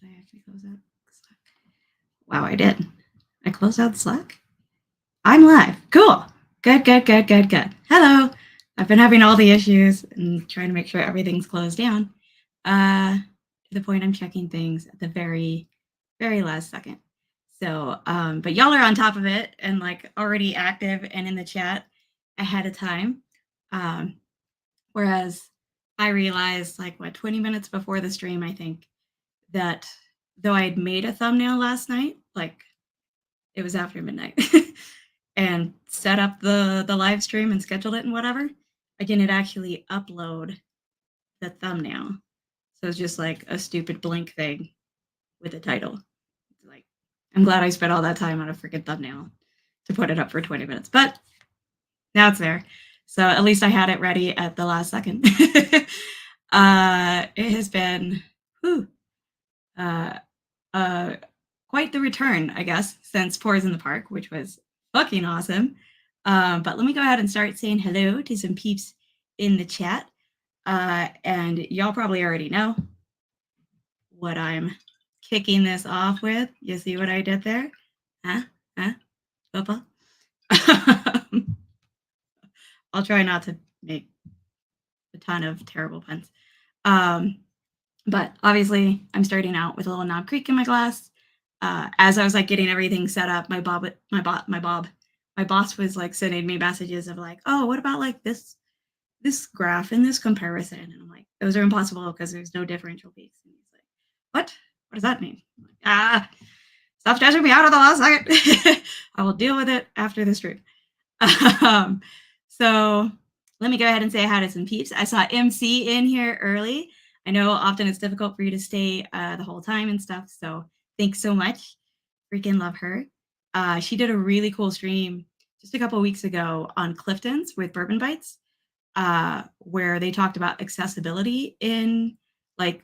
Did I actually close out Slack? Wow, I did. I closed out Slack? I'm live. Cool. Good. Hello. I've been having all the issues and trying to make sure everything's closed down. To the point I'm checking things at the very, very last second. So, but y'all are on top of it and like already active and in the chat ahead of time. Whereas I realized like 20 minutes before the stream, I think, that though I had made a thumbnail last night, like it was after midnight, and set up the live stream and scheduled it and whatever, I didn't actually upload the thumbnail. So it's just like a stupid blink thing with a title. It's like, I'm glad I spent all that time on a freaking thumbnail to put it up for 20 minutes, but now it's there. So at least I had it ready at the last second. It has been quite the return, I guess, since Pours in the Park, which was fucking awesome. But let me go ahead and start saying hello to some peeps in the chat. And y'all probably already know what I'm kicking this off with. You see what I did there? Huh? Papa? I'll try not to make a ton of terrible puns. But obviously, I'm starting out with a little Knob Creek in my glass. As I was like getting everything set up, my boss was like sending me messages of like, oh, what about like this graph and this comparison? And I'm like, those are impossible because there's no differential peaks. And he's like, what? What does that mean? I'm like, stop judging me out of the last second. I will deal with it after the stream. So let me go ahead and say hi to some peeps. I saw MC in here early. I know often it's difficult for you to stay the whole time and stuff. So thanks so much. Freaking love her. She did a really cool stream just a couple weeks ago on Clifton's with Bourbon Bites, where they talked about accessibility in like,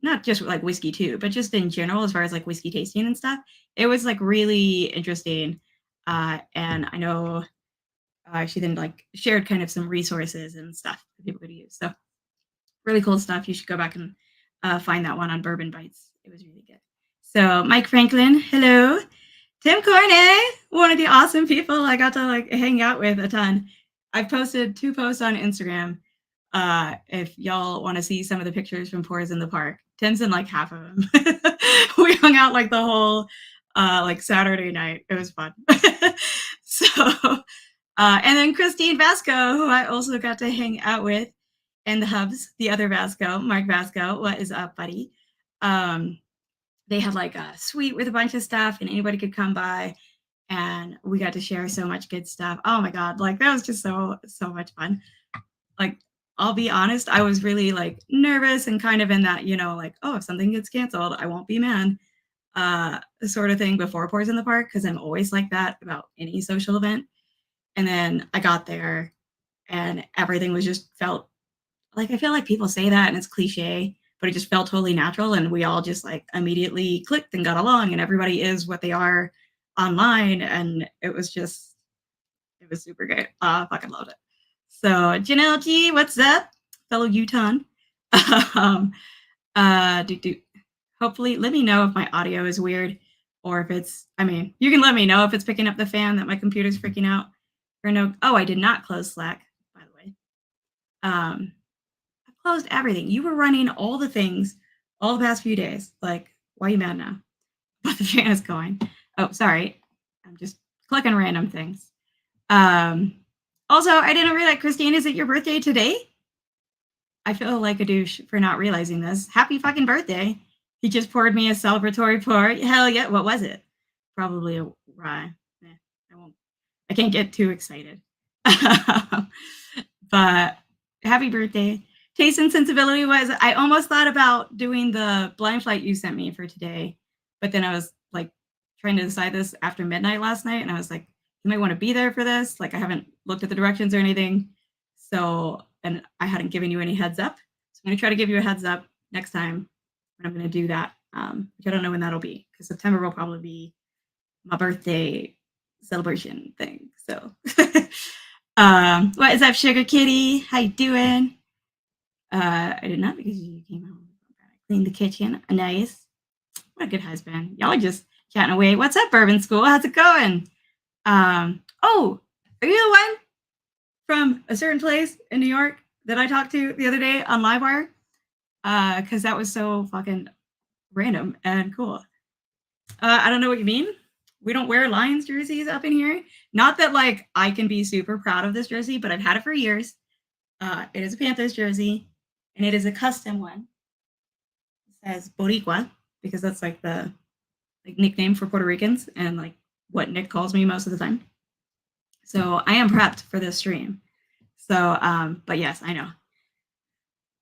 not just like whiskey too, but just in general, as far as like whiskey tasting and stuff. It was like really interesting. And I know she then like shared kind of some resources and stuff for people to use. So really cool stuff. You should go back and find that one on Bourbon Bites. It was really good. So Mike Franklin, hello. Tim Corney, one of the awesome people I got to like hang out with a ton. I've posted 2 posts on Instagram. If y'all want to see some of the pictures from Pours in the Park, Tim's in like half of them. We hung out like the whole like Saturday night. It was fun. So, and then Christine Vasco, who I also got to hang out with, and the hubs, the other Vasco, Mark Vasco. What is up, buddy? They had like a suite with a bunch of stuff, and anybody could come by, and we got to share so much good stuff. Oh my god, like that was just so much fun. Like, I'll be honest, I was really like nervous and kind of in that, you know, like, oh, if something gets canceled, I won't be mad, sort of thing before Pours in the Park, because I'm always like that about any social event. And then I got there, and everything was just felt like, I feel like people say that and it's cliche, but it just felt totally natural, and we all just like immediately clicked and got along, and everybody is what they are online, and it was super great. I fucking loved it. So Janelle G, what's up, fellow Utah? Hopefully, let me know if my audio is weird, or if it's, I mean, you can let me know if it's picking up the fan that my computer's freaking out, or no. Oh, I did not close Slack, by the way. I closed everything. You were running all the things all the past few days. Like, why are you mad now? But the fan is going. Oh, sorry. I'm just clicking random things. Also, I didn't realize, Christine, is it your birthday today? I feel like a douche for not realizing this. Happy fucking birthday. He just poured me a celebratory pour. Hell yeah. What was it? Probably a rye. I can't get too excited. But happy birthday. Taste and sensibility was, I almost thought about doing the blind flight you sent me for today, but then I was like trying to decide this after midnight last night, and I was like, you might want to be there for this. Like, I haven't looked at the directions or anything. So, and I hadn't given you any heads up. So I'm going to try to give you a heads up next time when I'm going to do that. Which I don't know when that'll be, because September will probably be my birthday celebration thing. So, what is up, Sugar Kitty? How you doing? I did not, because you came home. I cleaned the kitchen. Nice. What a good husband. Y'all are just chatting away. What's up, Bourbon School? How's it going? Oh, are you the one from a certain place in New York that I talked to the other day on Livewire? Because that was so fucking random and cool. I don't know what you mean. We don't wear Lions jerseys up in here. Not that like I can be super proud of this jersey, but I've had it for years. It is a Panthers jersey, and it is a custom one. It says Boricua because that's like the nickname for Puerto Ricans and like what Nick calls me most of the time. So I am prepped for this stream. So, but yes, I know.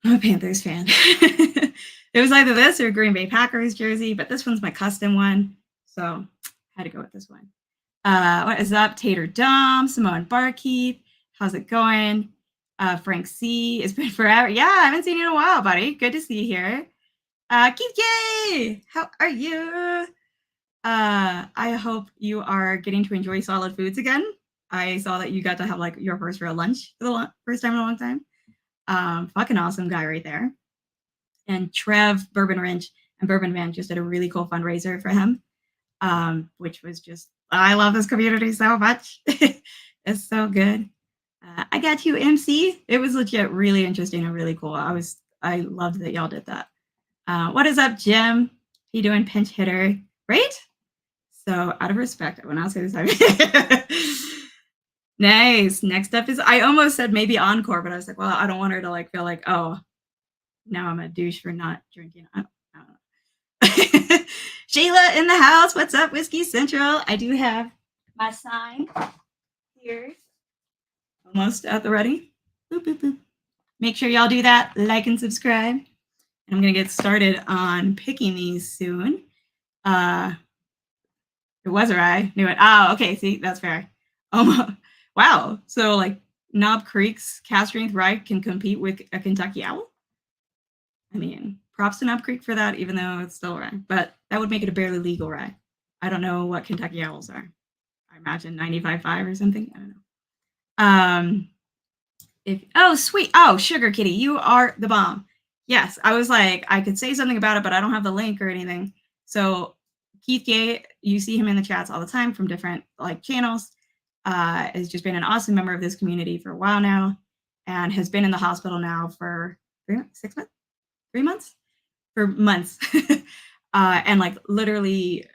I'm a Panthers fan. It was either this or Green Bay Packers jersey, but this one's my custom one. So I had to go with this one. What is up? Tater Dom, Simone Barkeep. How's it going? Frank C. It's been forever. Yeah, I haven't seen you in a while, buddy. Good to see you here. Keith K. How are you? I hope you are getting to enjoy solid foods again. I saw that you got to have like your first real lunch for the first time in a long time. Fucking awesome guy right there. And Trev Bourbon Ranch and Bourbon Van just did a really cool fundraiser for him, which was just, I love this community so much. It's so good. I got you, MC. It was legit really interesting and really cool. I loved that y'all did that. What is up, Jim? You doing, pinch hitter? Right? So out of respect, I will not say this time. Nice. Next up is, I almost said maybe Encore, but I was like, well, I don't want her to like feel like, oh, now I'm a douche for not drinking. I don't know. Shayla in the house. What's up, Whiskey Central? I do have my sign here. Almost at the ready. Boop, boop, boop. Make sure y'all do that. Like and subscribe. And I'm going to get started on picking these soon. It was a rye. Knew it. Oh, okay. See, that's fair. Wow. So like Knob Creek's cast strength rye can compete with a Kentucky Owl? I mean, props to Knob Creek for that, even though it's still rye. But that would make it a barely legal rye. I don't know what Kentucky Owls are. I imagine 95.5 or something. I don't know. Oh, sweet. Oh, Sugar Kitty, you are the bomb. Yes, I was like, I could say something about it, but I don't have the link or anything. So Keith Gay, you see him in the chats all the time from different like channels. Has just been an awesome member of this community for a while now, and has been in the hospital now for 3 months, for months, and like literally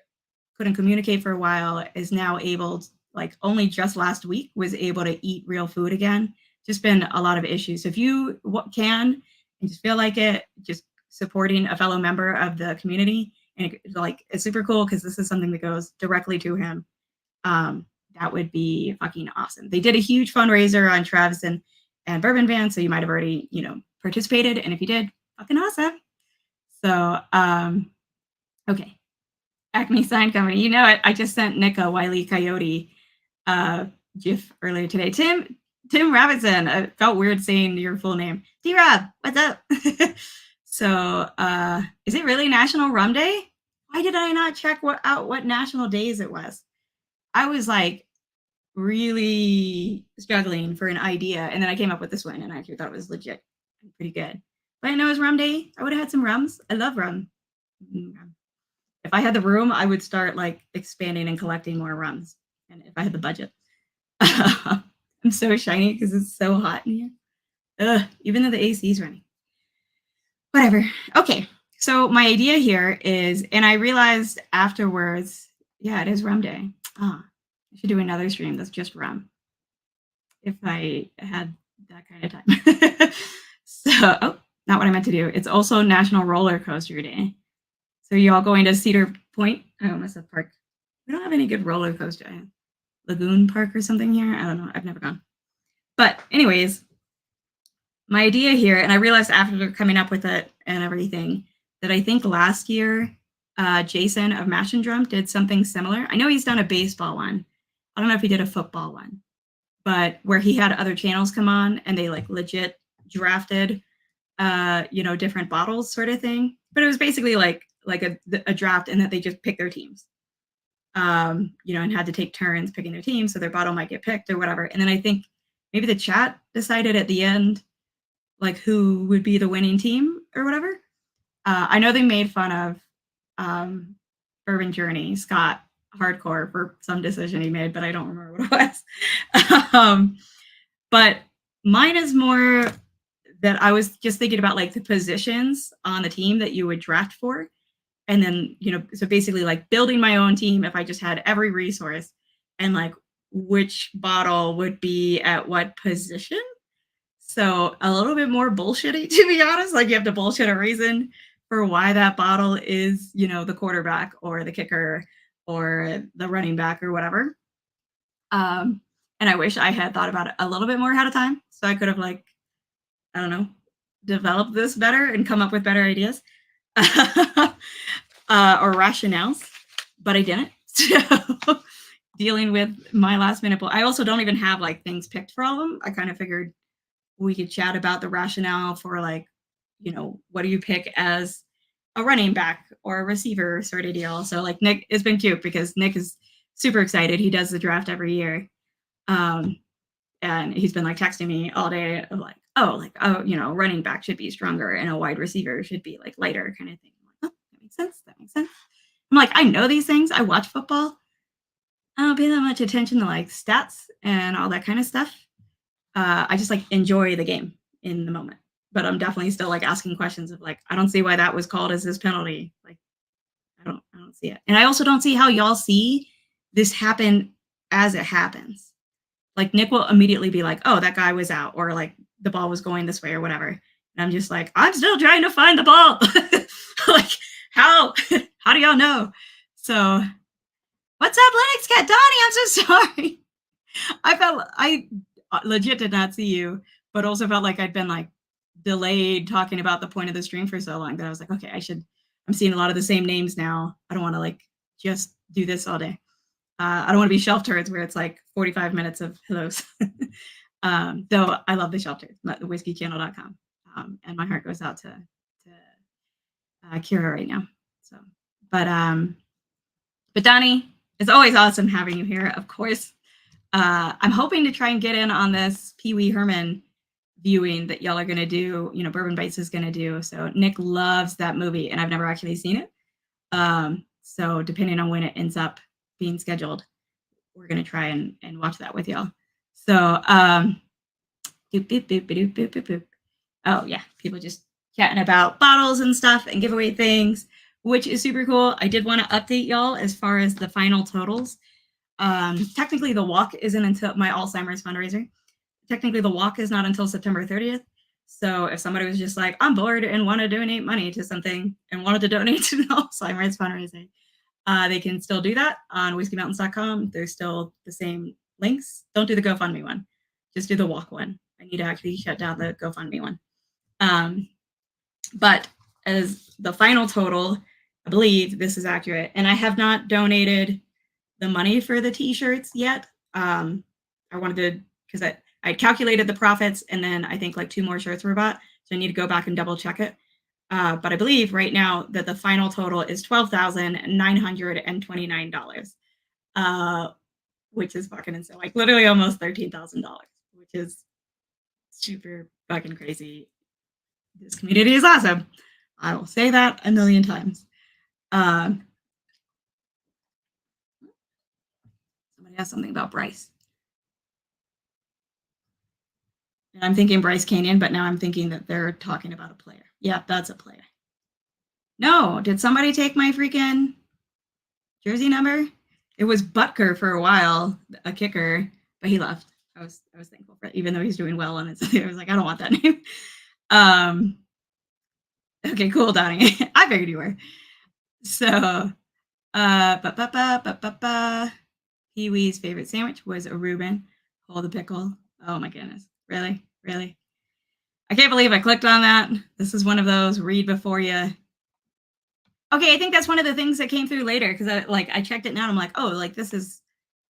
couldn't communicate for a while. Is now able to, like only just last week was able to eat real food again. Just been a lot of issues. So if you can and just feel like it, just supporting a fellow member of the community, and it's super cool because this is something that goes directly to him. That would be fucking awesome. They did a huge fundraiser on Trev's and Bourbon Van, so you might have already, participated. And if you did, fucking awesome. So, okay. Acme Sign Company, you know it. I just sent Nick a Wile E. Coyote GIF earlier today. Tim Robinson. It felt weird saying your full name. D-Rob, what's up? So, is it really National Rum Day? Why did I not check what national days it was? I was like really struggling for an idea, and then I came up with this one, and I actually thought it was legit and pretty good. But I know it was Rum Day. I would have had some rums. I love rum. If I had the room, I would start like expanding and collecting more rums. And if I had the budget. I'm so shiny because it's so hot in here. Ugh, even though the AC is running. Whatever. Okay. So my idea here is, and I realized afterwards, yeah, it is Rum Day. I should do another stream that's just rum. If I had that kind of time. So, not what I meant to do. It's also National Roller Coaster Day. So you all going to Cedar Point? I almost said park. We don't have any good roller coaster. Lagoon Park or something here? I don't know. I've never gone. But anyways, my idea here, and I realized after coming up with it and everything, that I think last year, Jason of Mash and Drum did something similar. I know he's done a baseball one. I don't know if he did a football one, but where he had other channels come on and they like legit drafted, different bottles sort of thing. But it was basically like a draft, and that they just pick their teams, and had to take turns picking their team, so their bottle might get picked or whatever. And then I think maybe the chat decided at the end, like who would be the winning team or whatever. I know they made fun of Bourbon Journey, Scott Hardcore, for some decision he made, but I don't remember what it was. But mine is more that I was just thinking about like the positions on the team that you would draft for. And then, so basically like building my own team if I just had every resource, and like which bottle would be at what position. So a little bit more bullshitty, to be honest. Like you have to bullshit a reason for why that bottle is, the quarterback or the kicker or the running back or whatever. And I wish I had thought about it a little bit more ahead of time. So I could have like, I don't know, developed this better and come up with better ideas or rationales, but I didn't. So dealing with my last minute, I also don't even have like things picked for all of them. I kind of figured we could chat about the rationale for like, what do you pick as a running back or a receiver sort of deal. So like Nick, it's been cute because Nick is super excited. He does the draft every year. And he's been like texting me all day of like, running back should be stronger and a wide receiver should be like lighter kind of thing. I'm like, oh, that makes sense. That makes sense. I'm like, I know these things. I watch football. I don't pay that much attention to like stats and all that kind of stuff. I just like enjoy the game in the moment, but I'm definitely still like asking questions of like, I don't see why that was called as this penalty. Like, I don't see it. And I also don't see how y'all see this happen as it happens. Like Nick will immediately be like, oh, that guy was out, or like the ball was going this way or whatever. And I'm just like, I'm still trying to find the ball. Like, how do y'all know? So what's up, Lennox Cat Donnie? I'm so sorry. I legit did not see you, but also felt like I'd been like delayed talking about the point of the stream for so long that I was like, okay, I'm seeing a lot of the same names now. I don't want to like just do this all day. I don't want to be shelf turds where it's like 45 minutes of hellos. Though I love the shelf turds, whiskeychannel.com. And my heart goes out to Kira right now. So, but Donnie, it's always awesome having you here, of course. I'm hoping to try and get in on this Pee Wee Herman viewing that y'all are going to do, Bourbon Bites is going to do. So Nick loves that movie and I've never actually seen it. So depending on when it ends up being scheduled, we're going to try and watch that with y'all. So, oh yeah, people just chatting about bottles and stuff and giveaway things, which is super cool. I did want to update y'all as far as the final totals. Technically the walk isn't until my Alzheimer's fundraiser. Technically the walk is not until September 30th. So if somebody was just like, I'm bored and want to donate money to something and wanted to donate to the Alzheimer's fundraiser, they can still do that on whiskeymountains.com. There's still the same links. Don't do the GoFundMe one. Just do the walk one. I need to actually shut down the GoFundMe one. But as the final total, I believe this is accurate. And I have not donated the money for the t-shirts yet. I wanted to, because I calculated the profits and then I think like 2 more shirts were bought. So I need to go back and double check it. But I believe right now that the final total is $12,929, which is fucking insane. Like literally almost $13,000, which is super fucking crazy. This community is awesome. I will say that a million times. Somebody has something about Bryce. And I'm thinking Bryce Canyon, but now I'm thinking that they're talking about a player. Yeah, that's a player. No, did somebody take my freaking jersey number? It was Butker for a while, a kicker, but he left. I was thankful for it, even though he's doing well on it. I was like, I don't want that name. Okay, cool, Donnie. I figured you were. So, Pee Wee's favorite sandwich was a Reuben. Hold the pickle. Oh my goodness. Really? Really? I can't believe I clicked on that. This is one of those read before you. Okay, I think that's one of the things that came through later because I checked it now and I'm like, oh, like this is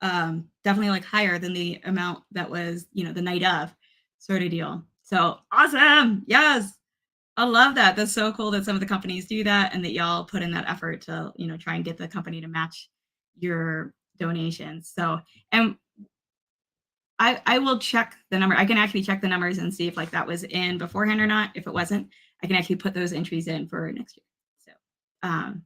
definitely like higher than the amount that was, the night of sort of deal. So awesome. Yes. I love that. That's so cool that some of the companies do that and that y'all put in that effort to, try and get the company to match your donations. So, and I will check the number. I can actually check the numbers and see if like that was in beforehand or not. If it wasn't, I can actually put those entries in for next year. So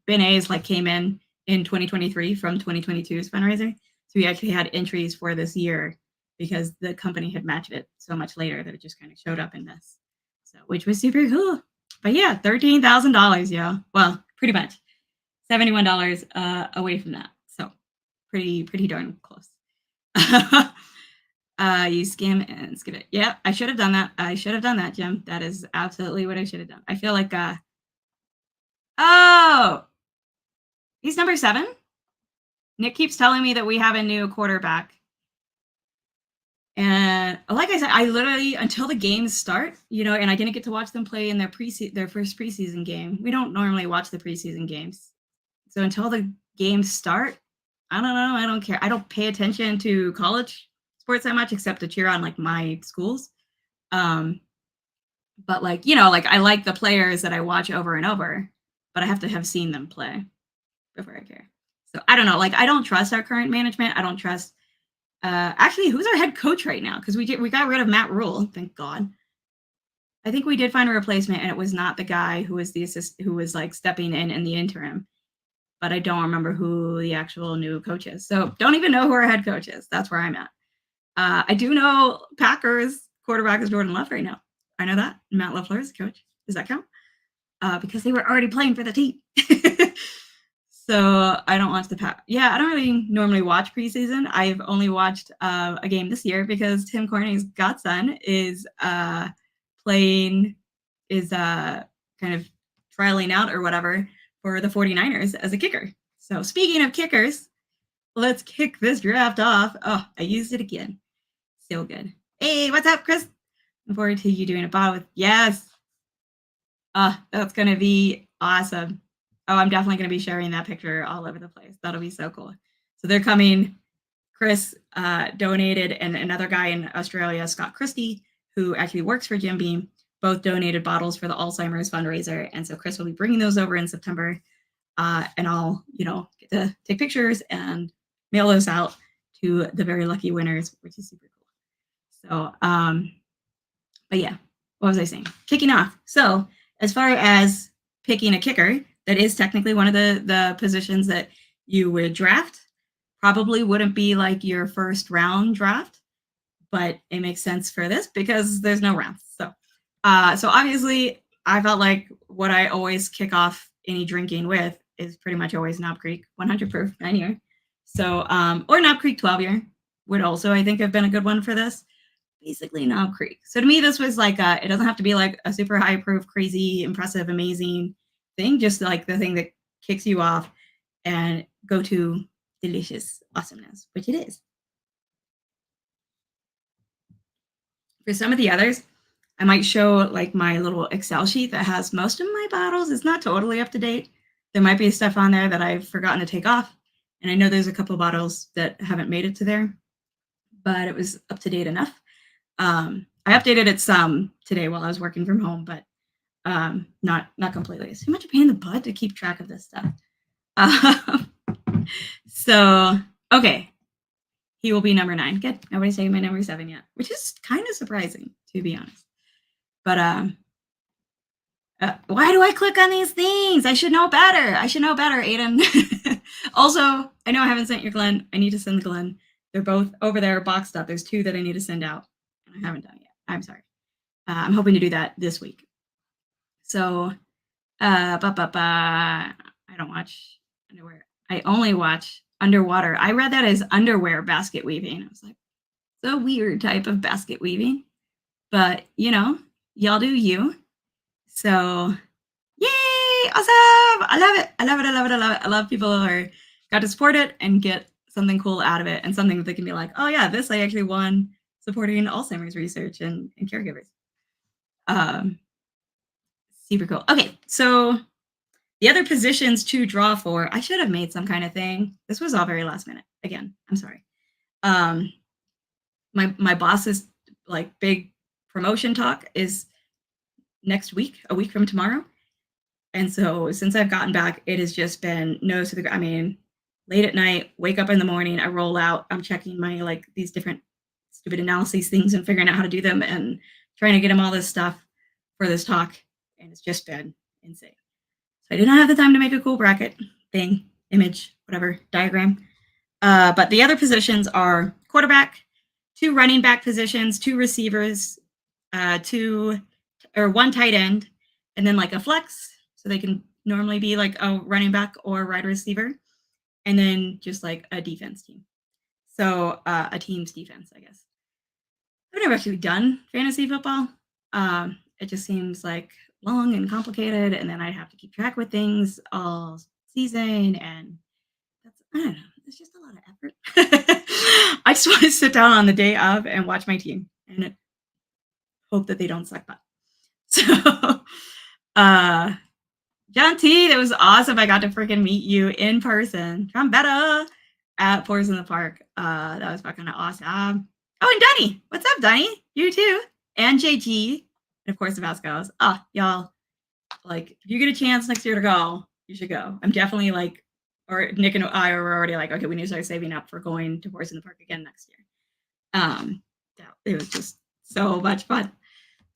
Ben A's like came in in 2023 from 2022's fundraiser. So we actually had entries for this year because the company had matched it so much later that it just kind of showed up in this. So, which was super cool. But yeah, $13,000, yo. Well, pretty much $71 away from that. So pretty darn close. You skim and skip it. Yeah, I should have done that. I should have done that, Jim. That is absolutely what I should have done. I feel like oh, he's number 7. Nick keeps telling me that we have a new quarterback. And like I said, I literally, until the games start, and I didn't get to watch them play in their first preseason game. We don't normally watch the preseason games. So until the games start, I don't know. I don't care. I don't pay attention to college sports that much except to cheer on like my schools. But like, I like the players that I watch over and over, but I have to have seen them play before I care. So I don't know. Like, I don't trust our current management. I don't trust. Actually, who's our head coach right now? Because we got rid of Matt Rule, thank God. I think we did find a replacement, and it was not the guy who was who was like stepping in the interim. But I don't remember who the actual new coach is. So don't even know who our head coach is. That's where I'm at. I do know Packers quarterback is Jordan Love right now. I know that. Matt LaFleur is the coach. Does that count? Because they were already playing for the team. So I don't watch the Pack. Yeah, I don't really normally watch preseason. I've only watched a game this year because Tim Corning's godson is kind of trialing out or whatever for the 49ers as a kicker. So speaking of kickers, let's kick this draft off. Oh, I used it again. So good. Hey, what's up, Chris? Looking forward to you doing a bot with. Yes. That's going to be awesome. Oh, I'm definitely going to be sharing that picture all over the place. That'll be so cool. So they're coming. Chris donated, and another guy in Australia, Scott Christie, who actually works for Jim Beam, both donated bottles for the Alzheimer's fundraiser. And so Chris will be bringing those over in September. And I'll, get to take pictures and mail those out to the very lucky winners, which is super cool. So, but yeah, what was I saying? Kicking off. So as far as picking a kicker, that is technically one of the positions that you would draft. Probably wouldn't be like your first round draft, but it makes sense for this because there's no rounds. So obviously I felt like what I always kick off any drinking with is pretty much always Knob Creek 100 proof 9-year. So, or Knob Creek 12-year would also, I think, have been a good one for this. Basically Knob Creek. So to me, this was like, it doesn't have to be like a super high proof, crazy, impressive, amazing thing. Just like the thing that kicks you off and go to delicious awesomeness, which it is. For some of the others, I might show like my little Excel sheet that has most of my bottles. It's not totally up to date. There might be stuff on there that I've forgotten to take off. And I know there's a couple bottles that haven't made it to there, but it was up to date enough. I updated it some today while I was working from home, but not completely. It's too much a pain in the butt to keep track of this stuff. So, okay. He will be number 9. Good. Nobody's saying my number 7 yet, which is kind of surprising, to be honest. But why do I click on these things? I should know better. Aiden. Also, I know I haven't sent your Glenn. I need to send the Glenn. They're both over there boxed up. There's 2 that I need to send out, and I haven't done it yet. I'm sorry. I'm hoping to do that this week. So, I don't watch underwear. I only watch underwater. I read that as underwear basket weaving. I was like, it's a weird type of basket weaving, but y'all do you. So, yay! Awesome! I love it. I love people who are got to support it and get something cool out of it, and something that they can be like, oh yeah, this I actually won supporting Alzheimer's research and caregivers. Super cool. Okay, so the other positions to draw for, I should have made some kind of thing. This was all very last minute. Again, I'm sorry. My boss's like big promotion talk is next week, a week from tomorrow. And so since I've gotten back, it has just been nose to the ground. I mean, late at night, wake up in the morning, I roll out, I'm checking my like these different stupid analyses things and figuring out how to do them and trying to get them all this stuff for this talk. And it's just been insane. So I did not have the time to make a cool bracket thing. image, whatever, diagram. But the other positions are quarterback, 2 running back positions, 2 receivers, 2 or 1 tight end, and then like a flex. So they can normally be like a running back or wide receiver, and then just like a defense team. So a team's defense, I guess. I've never actually done fantasy football. It just seems like long and complicated, and then I'd have to keep track with things all season, and that's I don't know. It's just a lot of effort. I just want to sit down on the day of and watch my team and hope that they don't suck butt. So, uh, John T, that was awesome. I got to freaking meet you in person. Trombetta at Forest in the Park. That was fucking awesome. Oh, and Dunny. What's up, Dunny? You too. And JG. And of course, the Vascos. Oh, y'all. Like, if you get a chance next year to go, you should go. I'm definitely like, or Nick and I are already like, okay, we need to start saving up for going to Forest in the Park again next year. Yeah, it was just so much fun.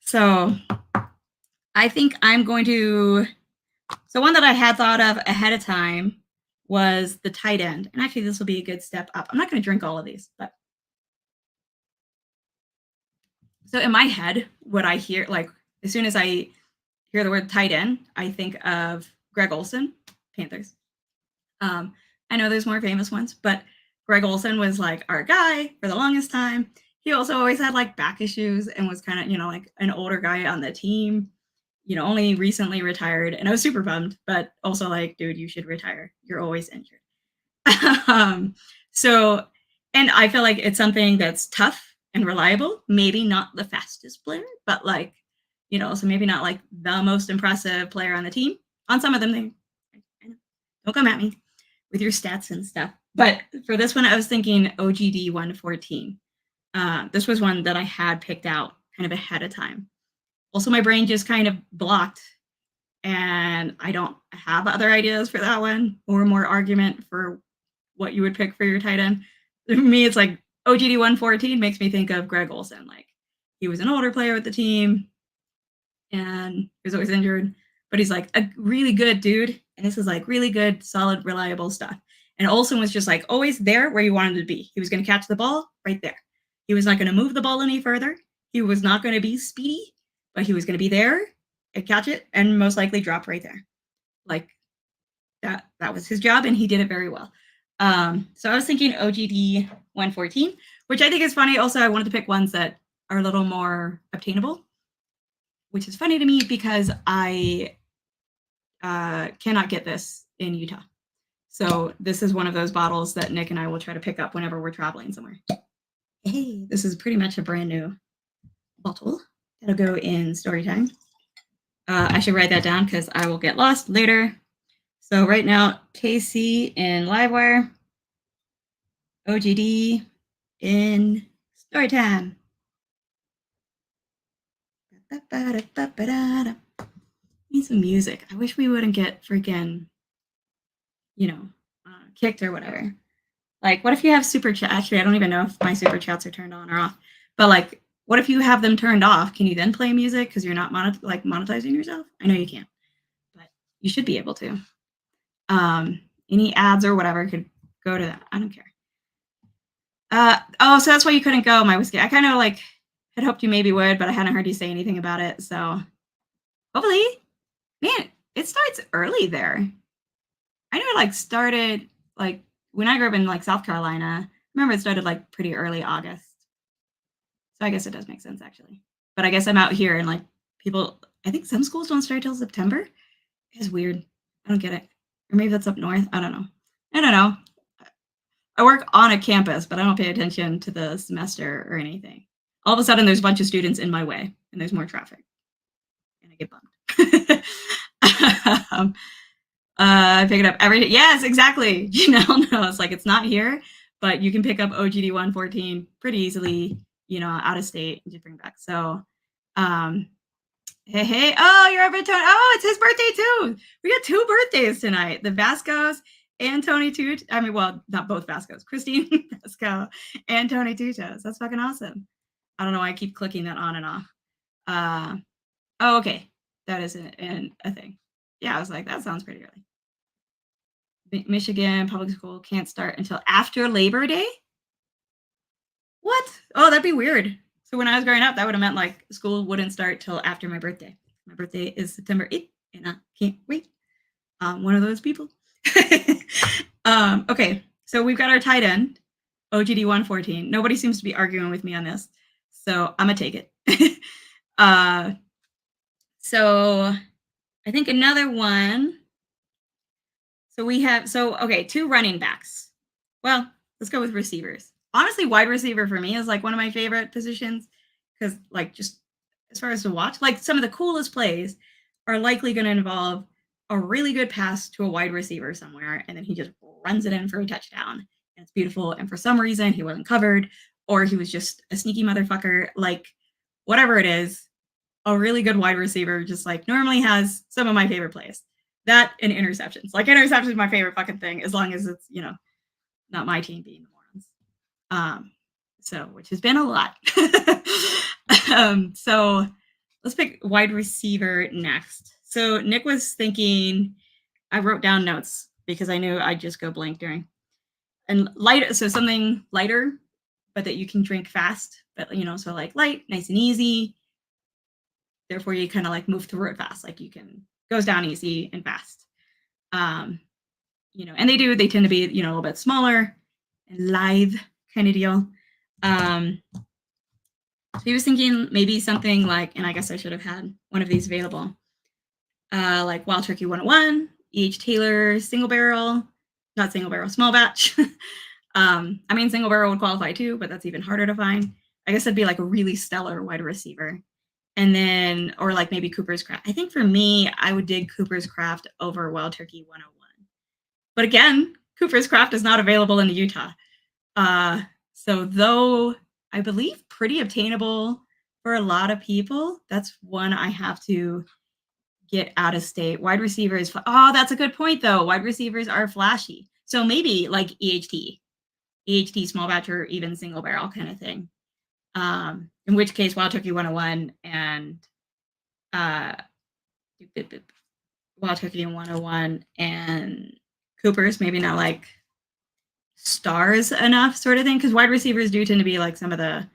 So I think I'm going to. So one that I had thought of ahead of time was the tight end. And actually, this will be a good step up. I'm not going to drink all of these, but. So in my head, what I hear, like, as soon as I hear the word tight end, I think of Greg Olsen, Panthers. I know there's more famous ones, but Greg Olsen was like our guy for the longest time. He also always had like back issues and was kind of, like an older guy on the team, only recently retired. And I was super bummed, but also like, dude, you should retire. You're always injured. So, and I feel like it's something that's tough and reliable. Maybe not the fastest player, but like, so maybe not like the most impressive player on the team. On some of them, don't come at me with your stats and stuff. But for this one, I was thinking OGD 114. This was one that I had picked out kind of ahead of time. Also, my brain just kind of blocked, and I don't have other ideas for that one or more argument for what you would pick for your tight end. For me, it's like OGD 114 makes me think of Greg Olsen. Like, he was an older player with the team, and he was always injured, but he's like a really good dude. And this is like really good, solid, reliable stuff. And Olsen was just like always there where you wanted to be. He was going to catch the ball right there. He was not going to move the ball any further. He was not going to be speedy, but he was going to be there and catch it and most likely drop right there. Like that was his job, and he did it very well. So I was thinking OGD 114, which I think is funny. Also, I wanted to pick ones that are a little more obtainable, which is funny to me because I cannot get this in Utah. So this is one of those bottles that Nick and I will try to pick up whenever we're traveling somewhere. Hey, this is pretty much a brand new bottle. That'll go in story time. I should write that down because I will get lost later. So right now, KC in Livewire, OGD in story time. Need some music. I wish we wouldn't get freaking, kicked or whatever. Like, what if you have super chat? Actually, I don't even know if my super chats are turned on or off. But like, what if you have them turned off? Can you then play music because you're not monetizing yourself? I know you can't, but you should be able to. Any ads or whatever could go to that. I don't care. So that's why you couldn't go, my whiskey. I kind of like had hoped you maybe would, but I hadn't heard you say anything about it. So hopefully, man, it starts early there. I know it like started like when I grew up in like South Carolina. I remember it started like pretty early August. So I guess it does make sense actually. But I guess I'm out here and like people, I think some schools don't start till September. It's weird. I don't get it. Or maybe that's up north. I don't know. I work on a campus, but I don't pay attention to the semester or anything. All of a sudden, there's a bunch of students in my way, and there's more traffic, and I get bummed. I pick it up every day. Yes, exactly. Janelle knows. Like, it's not here, but you can pick up OGD 114 pretty easily, out of state and just bring it back. So, hey. Oh, you're over Tony. Oh, it's his birthday too. We got 2 birthdays tonight. The Vascos and Tony Tut. I mean, well, not both Vascos. Christine Vasco and Tony Tutos. That's fucking awesome. I don't know why I keep clicking that on and off. Okay. That is a thing. Yeah, I was like, that sounds pretty early. Michigan public school can't start until after Labor Day. What? Oh, that'd be weird. So when I was growing up, that would have meant like school wouldn't start till after my birthday. My birthday is September 8th, and I can't wait. I'm one of those people. Okay, so we've got our tight end, OGD 114. Nobody seems to be arguing with me on this, so I'm gonna take it. uh, so I think another one. So we have okay, two running backs. Well, let's go with receivers. Honestly, wide receiver for me is like one of my favorite positions because like just as far as to watch, like some of the coolest plays are likely going to involve a really good pass to a wide receiver somewhere, and then he just runs it in for a touchdown. And it's beautiful. And for some reason, he wasn't covered, or he was just a sneaky motherfucker. Like whatever it is, a really good wide receiver just like normally has some of my favorite plays. That and interceptions. Like interceptions is my favorite fucking thing, as long as it's, not my team being the morons. So which has been a lot. So let's pick wide receiver next. So Nick was thinking, I wrote down notes because I knew I'd just go blank during. And light, so something lighter, but that you can drink fast. But so like light, nice and easy. Therefore, you kind of like move through it fast. Like you can goes down easy and fast. And they tend to be, a little bit smaller and live kind of deal. So he was thinking maybe something like, and I guess I should have had one of these available, like Wild Turkey 101, E.H. Taylor, single barrel, not single barrel, small batch. I mean, single barrel would qualify too, but that's even harder to find. I guess it'd be like a really stellar wide receiver. And then, or like maybe Cooper's Craft. I think for me, I would dig Cooper's Craft over Wild Turkey 101. But again, Cooper's Craft is not available in Utah. So though I believe pretty obtainable for a lot of people, that's one I have to get out of state. Wide receivers. Oh, that's a good point though. Wide receivers are flashy. So maybe like EHT, small batch, or even single barrel kind of thing. In which case Wild Turkey 101 and Wild Turkey 101 and Cooper's maybe not like stars enough sort of thing, because wide receivers do tend to be like some of the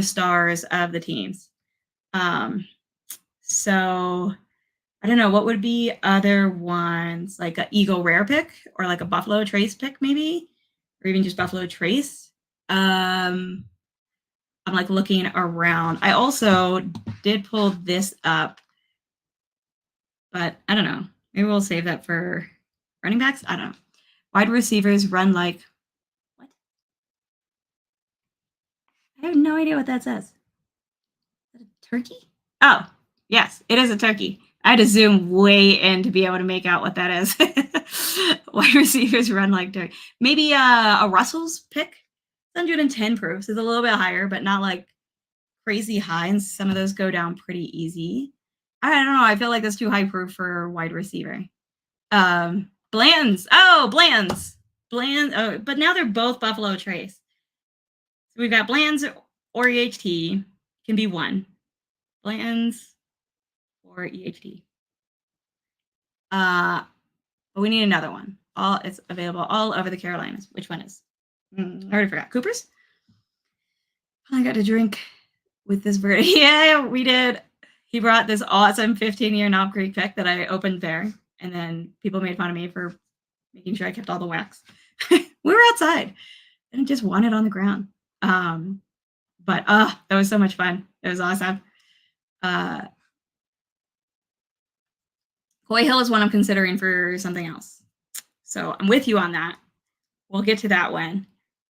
stars of the teams. So I don't know, what would be other ones, like a Eagle Rare pick or like a Buffalo Trace pick maybe, or even just Buffalo Trace. I'm like looking around. I also did pull this up, but I don't know. Maybe we'll save that for running backs. I don't know. Wide receivers run like what? I have no idea what that says. Is that a turkey? Oh, yes, it is a turkey. I had to zoom way in to be able to make out what that is. Wide receivers run like turkey. Maybe a Russell's pick. 110 proofs is a little bit higher, but not like crazy high. And some of those go down pretty easy. I don't know. I feel like that's too high proof for wide receiver. Bland's. Oh, Bland's. Bland. Oh, but now they're both Buffalo Trace. So we've got Bland's or EHT. Can be one. Bland's or EHT. But we need another one. It's available all over the Carolinas. Which one is? I already forgot. Cooper's? I got to drink with this bird. Yeah, we did. He brought this awesome 15-year Knob Creek pick that I opened there. And then people made fun of me for making sure I kept all the wax. We were outside and just won it on the ground. But that was so much fun. It was awesome. Coy Hill is one I'm considering for something else. So I'm with you on that. We'll get to that one.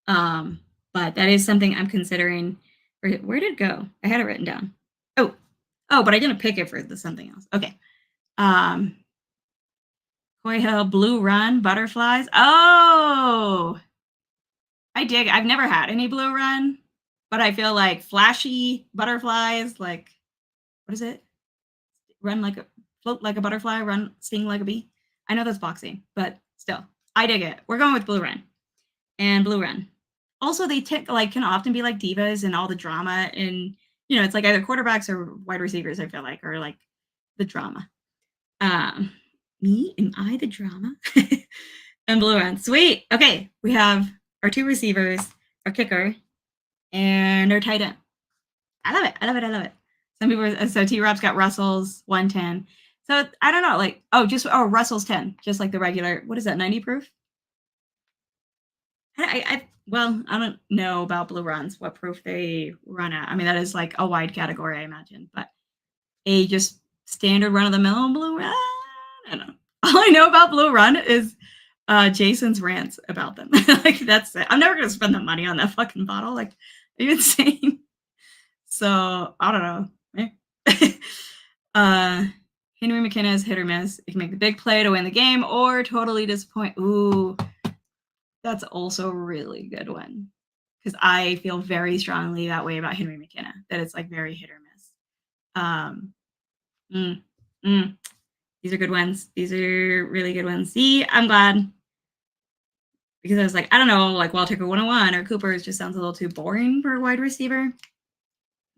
But that is something I'm considering. Where did it go? I had it written down. Oh, but I didn't pick it for something else. Okay. Coy Hill, Blue Run, Butterflies. Oh, I dig. I've never had any Blue Run, but I feel like flashy butterflies, like, what is it? Float like a butterfly, sting like a bee. I know that's boxing, but still, I dig it. We're going with Blue Run and Blue Run. Also, they can often be like divas and all the drama, and it's like either quarterbacks or wide receivers. I feel like, or like the drama. Me, am I the drama? And blue run. Sweet. Okay, we have our 2 receivers, our kicker, and our tight end. I love it. I love it. I love it. Some people, so T Rob's got Russell's 110. So I don't know, like, Russell's 10, just like the regular. What is that, 90 proof? Well, I don't know about blue runs, what proof they run at. I mean, that is like a wide category, I imagine, but a just standard run of the mill blue run. I don't know. All I know about blue run is Jason's rants about them. Like, that's it. I'm never gonna spend the money on that fucking bottle. Like, are you insane? So I don't know. Henry McKenna is hit or miss. It can make the big play to win the game or totally disappoint. Ooh, that's also a really good one. Because I feel very strongly that way about Henry McKenna, that it's like very hit or miss. These are good ones. These are really good ones. See, I'm glad. Because I was like, I don't know, like Wild Tucker 101 or Cooper's just sounds a little too boring for a wide receiver.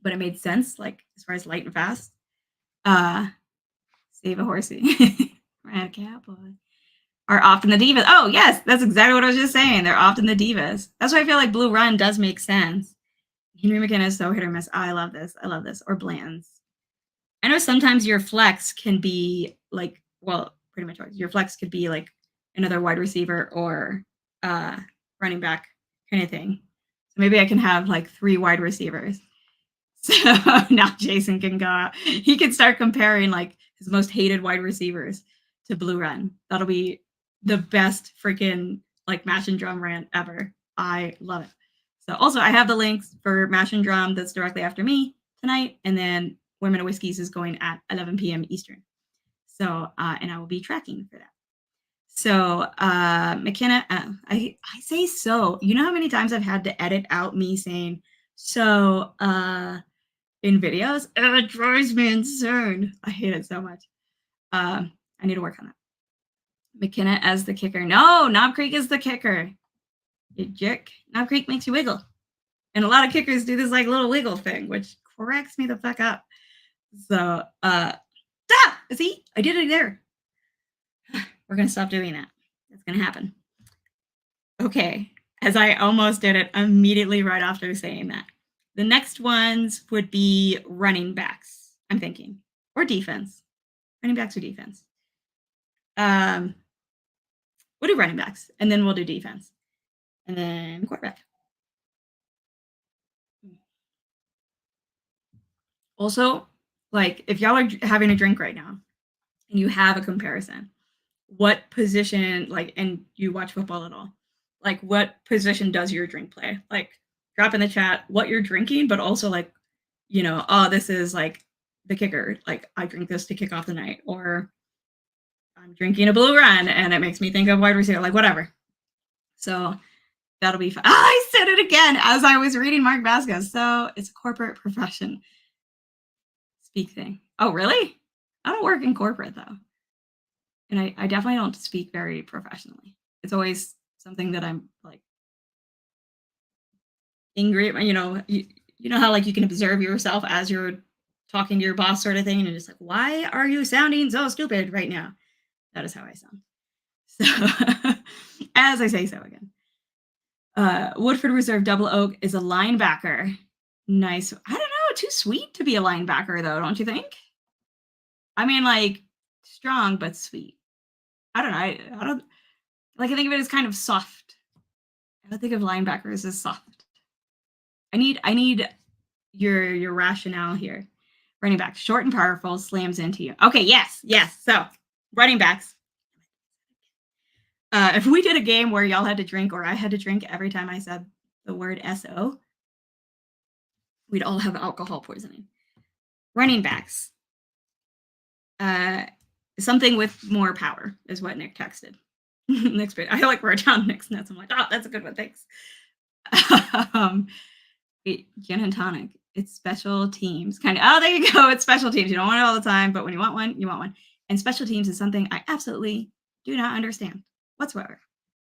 But it made sense, like as far as light and fast. Save a horsey. Rat cowboy. Are often the divas. Oh, yes, that's exactly what I was just saying. They're often the divas. That's why I feel like Blue Run does make sense. Henry McKenna is so hit or miss. Oh, I love this. I love this. Or Bland's. I know sometimes your flex can be like, well, pretty much always. Your flex could be like another wide receiver or running back kind of thing. So maybe I can have like 3 wide receivers. So now Jason can go out. He can start comparing like his most hated wide receivers to Blue Run. That'll be the best freaking like Mash and Drum rant ever. I love it. So also I have the links for Mash and Drum that's directly after me tonight, and then Women of Whiskeys is going at 11 p.m. Eastern. So and I will be tracking for that. So McKenna, I say so. You know how many times I've had to edit out me saying so in videos? It drives me insane. I hate it so much. I need to work on that. McKenna as the kicker. No, Knob Creek is the kicker. You jerk. Knob Creek makes you wiggle. And a lot of kickers do this like little wiggle thing, which cracks me the fuck up. So, see, I did it there. We're going to stop doing that. That's going to happen. Okay, as I almost did it immediately right after saying that. The next ones would be running backs, I'm thinking, or defense. Running backs or defense. We'll do running backs, and then we'll do defense. And then quarterback. Also, like, if y'all are having a drink right now, and you have a comparison, what position, like, and you watch football at all, like, what position does your drink play? Like, drop in the chat what you're drinking, but also, like, you know, oh, this is, like, the kicker. Like, I drink this to kick off the night. Or I'm drinking a Blue Run, and it makes me think of wide receiver. Like, whatever. So that'll be fun. Oh, I said it again as I was reading Mark Vasquez. So it's a corporate profession speak thing. Oh, really? I don't work in corporate, though. And I definitely don't speak very professionally. It's always something that I'm like angry at. You know how like you can observe yourself as you're talking to your boss, sort of thing, and you're just like, why are you sounding so stupid right now? That is how I sound. So, as I say so again. Woodford Reserve Double Oak is a linebacker. Nice. I don't know. Too sweet to be a linebacker, though, don't you think? I mean, like, strong but sweet. I don't know. I don't like. I think of it as kind of soft. I don't think of linebackers as soft. I need your rationale here. Running back, short and powerful, slams into you. Okay, yes. So running backs. If we did a game where y'all had to drink or I had to drink every time I said the word SO, we'd all have alcohol poisoning. Running backs. Something with more power is what Nick texted. Nick's bit. I like wrote down Nick's notes. I'm like, oh, that's a good one. Thanks. Gin and tonic. It's special teams. Kind of. Oh, there you go. It's special teams. You don't want it all the time, but when you want one, you want one. And special teams is something I absolutely do not understand whatsoever.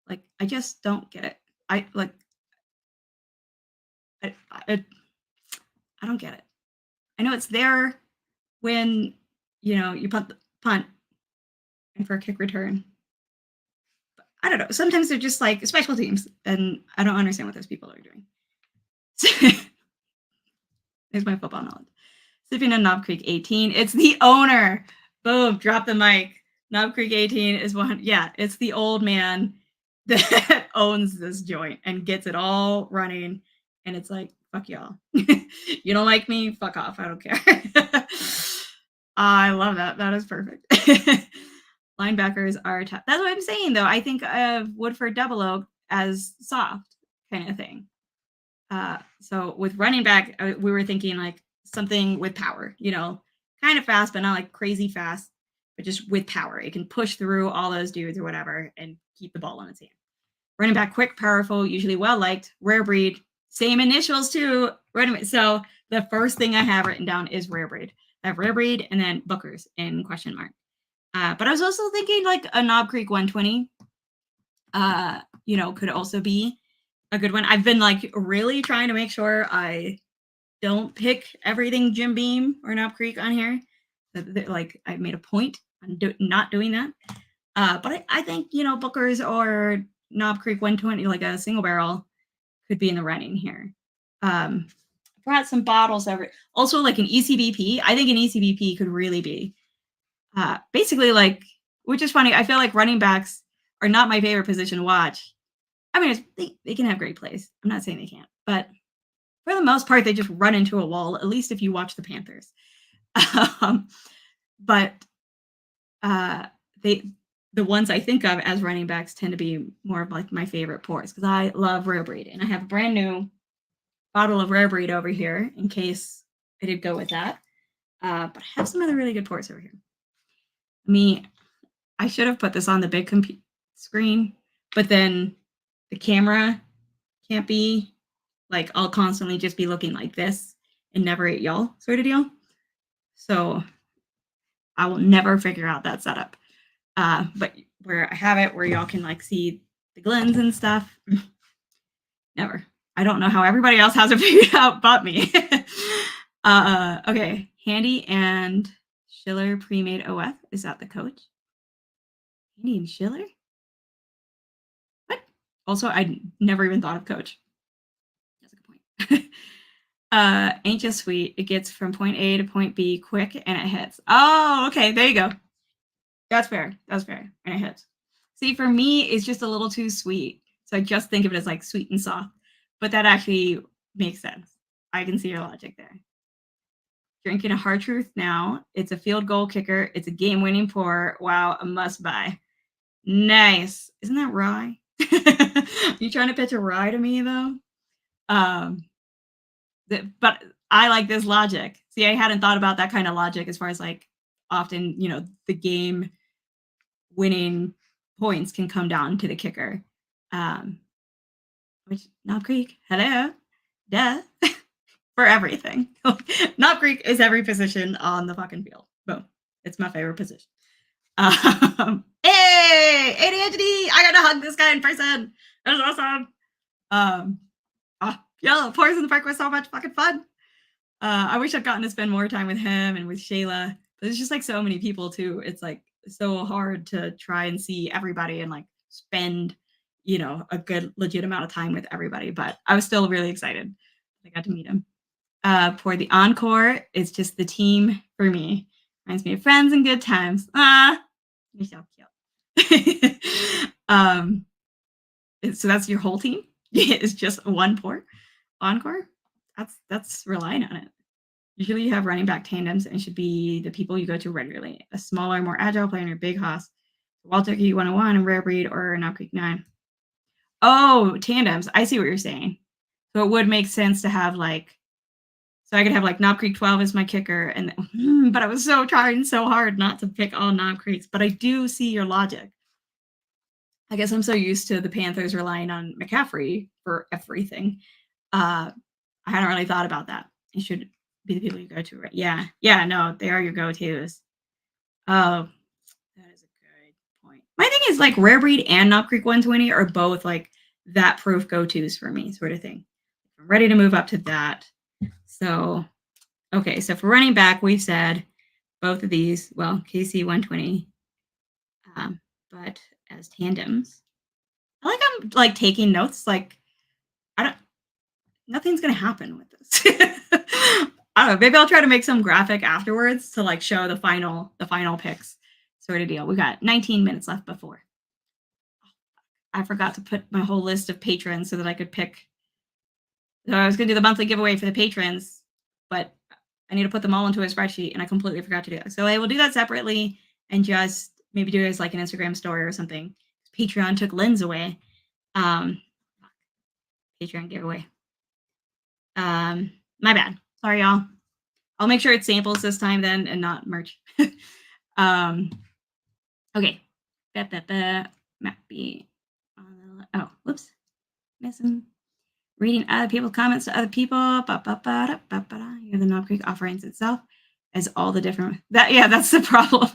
Like, I just don't get it. I don't get it. I know it's there when, you punt and for a kick return. But I don't know. Sometimes they're just like special teams, and I don't understand what those people are doing. There's my football knowledge. Sipping on Knob Creek 18. It's the owner. Boom, drop the mic. Knob Creek 18 is one. Yeah, it's the old man that owns this joint and gets it all running. And it's like, fuck y'all. You don't like me? Fuck off. I don't care. I love that. That is perfect. Linebackers are tough. That's what I'm saying, though. I think of Woodford Double Oak as soft kind of thing. So with running back, we were thinking like something with power, kind of fast, but not like crazy fast, but just with power. It can push through all those dudes or whatever and keep the ball in its hand. Running back, quick, powerful, usually well liked, rare breed, same initials too. So the first thing I have written down is rare breed. I have rare breed and then Bookers in question mark. But I was also thinking like a Knob Creek 120, could also be a good one. I've been like really trying to make sure I don't pick everything Jim Beam or Knob Creek on here. Like I made a point on not doing that. But I think, Booker's or Knob Creek 120, like a single barrel, could be in the running here. Brought some bottles over. Also, like an ECBP. I think an ECBP could really be basically like, which is funny. I feel like running backs are not my favorite position to watch. I mean, they can have great plays. I'm not saying they can't, but for the most part, they just run into a wall, at least if you watch the Panthers. But the ones I think of as running backs tend to be more of like my favorite pours because I love rare breed. And I have a brand new bottle of rare breed over here in case I did go with that. But I have some other really good pours over here. I should have put this on the big screen, but then the camera can't be like I'll constantly just be looking like this and never at y'all sort of deal. So I will never figure out that setup. But where I have it, where y'all can like see the glens and stuff, never. I don't know how everybody else has it figured out but me. Okay, Handy and Schiller pre-made OF. Is that the coach? Handy and Schiller? What? Also, I never even thought of coach. That's a good point. Ain't just sweet. It gets from point A to point B quick and it hits. Oh, okay. There you go. That's fair. That's fair. And it hits. See, for me, it's just a little too sweet. So I just think of it as like sweet and soft. But that actually makes sense. I can see your logic there. Drinking a hard truth now. It's a field goal kicker. It's a game-winning pour. Wow, a must buy. Nice. Isn't that rye? You trying to pitch a rye to me though? But I like this logic. See, I hadn't thought about that kind of logic as far as like often, the game winning points can come down to the kicker. Which Knob Creek, hello, duh, for everything. Knob Creek is every position on the fucking field. Boom. It's my favorite position. Hey, ADHD, I got to hug this guy in person. That was awesome. Yeah, Pours in the Park was so much fucking fun. I wish I'd gotten to spend more time with him and with Shayla. But there's just like so many people too. It's like so hard to try and see everybody and like spend, a good legit amount of time with everybody. But I was still really excited. I got to meet him. For the encore, it's just the team for me. Reminds me of friends and good times. You're so cute. So that's your whole team. It's just one pour. Encore, that's relying on it. Usually you have running back tandems and it should be the people you go to regularly. A smaller, more agile player in your big hoss. Wild Turkey 101 and Rare Breed or Knob Creek 9. Oh, tandems. I see what you're saying. So it would make sense to have like, so I could have like Knob Creek 12 as my kicker. But I was trying so hard not to pick all Knob Creeks. But I do see your logic. I guess I'm so used to the Panthers relying on McCaffrey for everything. I hadn't really thought about that. It should be the people you go to, right? Yeah, no, they are your go-tos. Oh, that is a good point. My thing is like Rare Breed and Knob Creek 120 are both like that proof go-tos for me, sort of thing. I'm ready to move up to that. So, okay, so for running back, we've said both of these, well, KC 120, but as tandems. I like I'm like taking notes. Like I don't. Nothing's gonna happen with this. I don't know. Maybe I'll try to make some graphic afterwards to like show the final picks sort of deal. We got 19 minutes left before. I forgot to put my whole list of patrons so that I could pick. So I was gonna do the monthly giveaway for the patrons, but I need to put them all into a spreadsheet, and I completely forgot to do that. So I will do that separately and just maybe do it as like an Instagram story or something. Patreon took Lynn's away. Um, Patreon giveaway. My bad. Sorry, y'all. I'll make sure it's samples this time then and not merch. um, okay. Map B. Oh, whoops. Missing. Reading other people's comments to other people. You're the Knob Creek offerings itself as all the different that's the problem.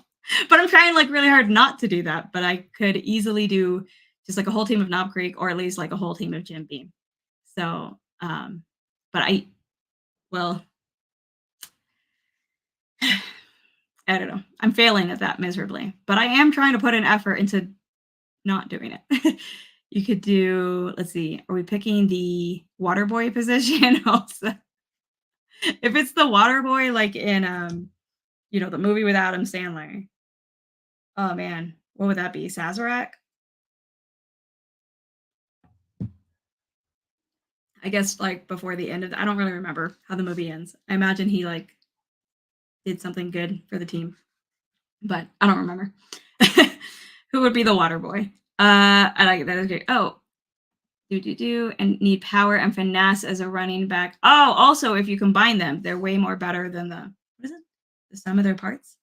But I'm trying like really hard not to do that. But I could easily do just like a whole team of Knob Creek or at least like a whole team of Jim Beam. So but well, I don't know. I'm failing at that miserably, but I am trying to put an effort into not doing it. You could do, let's see, are we picking the water boy position also? If it's the water boy, like in the movie with Adam Sandler. Oh man, what would that be? Sazerac? I guess like before the end of I don't really remember how the movie ends. I imagine he like did something good for the team, but I don't remember. Who would be the water boy? I like that is great. Oh, and need power and finesse as a running back. Oh, also if you combine them, they're way more better than the what is it? The sum of their parts.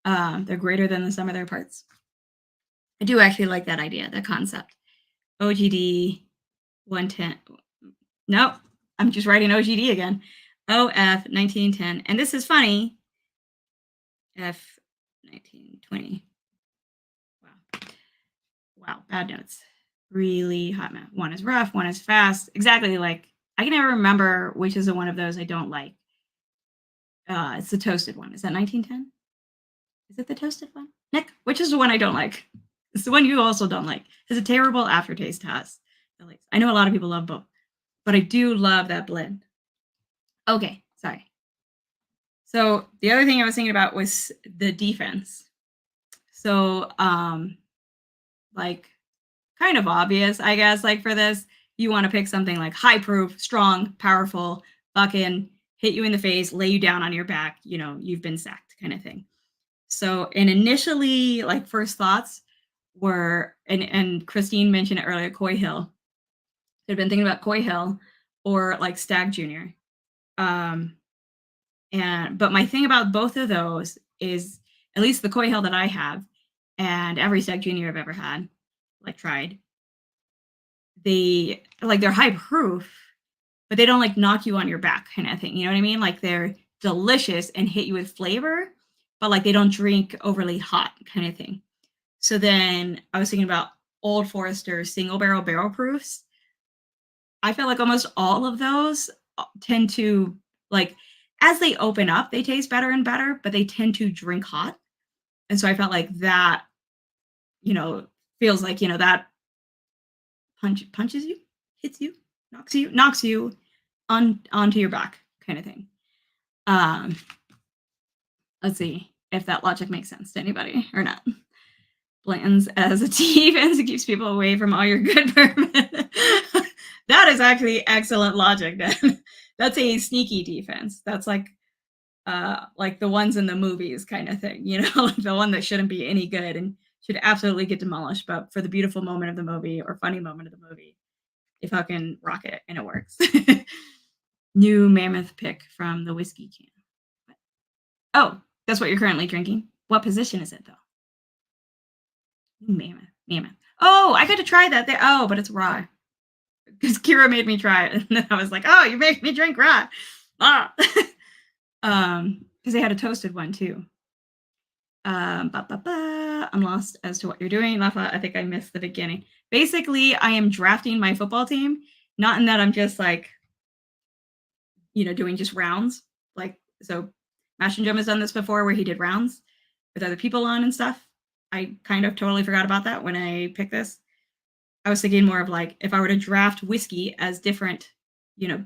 They're greater than the sum of their parts. I do actually like that idea, that concept. OGD 110. Nope, I'm just writing OGD again. OF 1910, and this is funny. F 1920. Wow, bad notes. Really hot math. One is rough, one is fast. Exactly, like I can never remember which is the one of those I don't like. It's the toasted one. Is that 1910? Is it the toasted one? Nick, which is the one I don't like? It's the one you also don't like. It's a terrible aftertaste to us. I know a lot of people love both, but I do love that blend. Okay, sorry. So the other thing I was thinking about was the defense. So, like kind of obvious, I guess, like for this, you want to pick something like high proof, strong, powerful, fucking hit you in the face, lay you down on your back, you've been sacked kind of thing. So, and initially, like first thoughts were, and Christine mentioned it earlier, Coy Hill. I'd been thinking about Coy Hill or like Stag Jr. But my thing about both of those is at least the Coy Hill that I have and every Stag Jr. I've ever had, like tried, they're high proof, but they don't like knock you on your back kind of thing. You know what I mean? Like they're delicious and hit you with flavor, but like they don't drink overly hot kind of thing. So then I was thinking about Old Forester single barrel proofs. I feel like almost all of those tend to like as they open up, they taste better and better, but they tend to drink hot. And so I felt like that, feels like, that punches you, hits you, knocks you onto your back kind of thing. Let's see if that logic makes sense to anybody or not. Blanton's as a defense, it keeps people away from all your good bourbon. That is actually excellent logic, Dan. That's a sneaky defense. That's like the ones in the movies kind of thing, like the one that shouldn't be any good and should absolutely get demolished, but for the beautiful moment of the movie or funny moment of the movie, they fucking rock it and it works. New mammoth pick from the whiskey can. Oh, that's what you're currently drinking. What position is it though? Mammoth. Oh, I got to try that. But it's rye. Because Kira made me try it, and then I was like, "Oh, you make me drink rye." Because they had a toasted one too. I'm lost as to what you're doing, Lafa. I think I missed the beginning. Basically, I am drafting my football team, not in that I'm just like, doing just rounds. Like, so Mash and Jim has done this before where he did rounds with other people on and stuff. I kind of totally forgot about that when I picked this. I was thinking more of like if I were to draft whiskey as different, you know,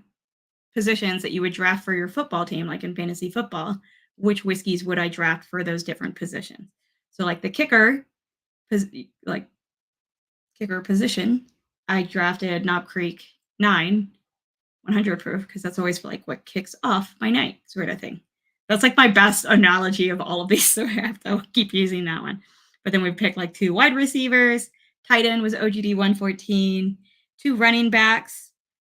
positions that you would draft for your football team, like in fantasy football, which whiskeys would I draft for those different positions? So like the kicker, like kicker position, I drafted Knob Creek 9 100 proof because that's always like what kicks off my night sort of thing. That's like my best analogy of all of these, so I have to keep using that one. But then we picked like 2 wide receivers. Tight end was OGD 114. 2 running backs.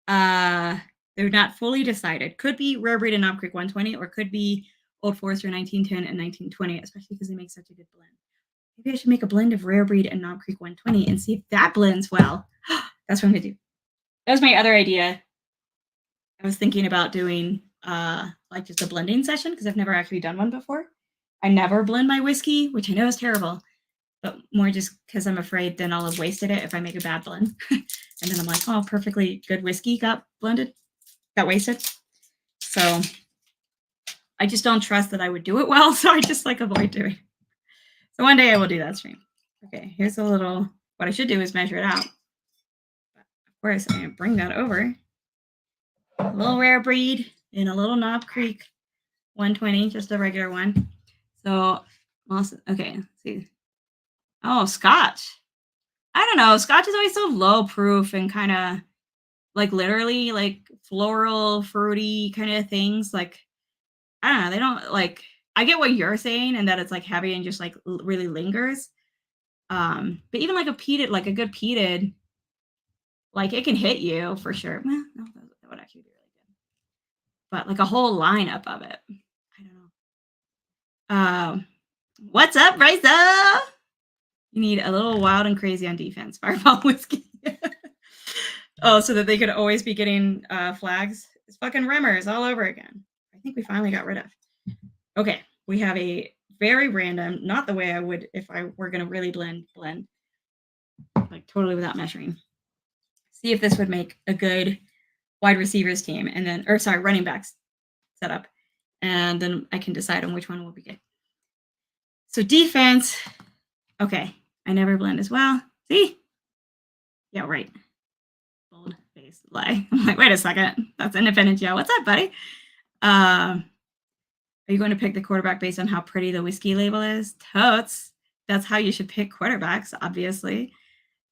They're not fully decided. Could be Rare Breed and Knob Creek 120, or could be Old Forester 1910 and 1920, especially because they make such a good blend. Maybe I should make a blend of Rare Breed and Knob Creek 120 and see if that blends well. That's what I'm gonna do. That was my other idea. I was thinking about doing like just a blending session because I've never actually done one before. I never blend my whiskey, which I know is terrible, but more just because I'm afraid then I'll have wasted it if I make a bad blend. And then I'm like, oh, perfectly good whiskey got wasted. So I just don't trust that I would do it well. So I just like avoid doing it. So one day I will do that stream. Okay, here's a little, what I should do is measure it out. But of course, I'm going to bring that over. A little Rare Breed and a little Knob Creek 120, just a regular one. So, okay, let's see. Oh, Scotch. I don't know. Scotch is always so low proof and kind of like literally like floral, fruity kind of things. Like, I don't know. They don't like, I get what you're saying and that it's like heavy and just like really lingers. But even like a good peated, like it can hit you for sure. Well, no, that would actually be really good. But like a whole lineup of it. I don't know. What's up, Brysa? You need a little wild and crazy on defense. Fireball whiskey. Oh, so that they could always be getting flags. It's fucking Rimmers all over again. I think we finally got rid of. Okay, we have a very random, not the way I would if I were going to really blend, like totally without measuring. See if this would make a good wide receivers team and then, or sorry, running backs setup. And then I can decide on which one will be good. So defense, okay, I never blend as well. See? Yeah, right. Bold face lie. I'm like, wait a second. That's Independent Joe. What's up, buddy? Are you going to pick the quarterback based on how pretty the whiskey label is? Totes. That's how you should pick quarterbacks, obviously.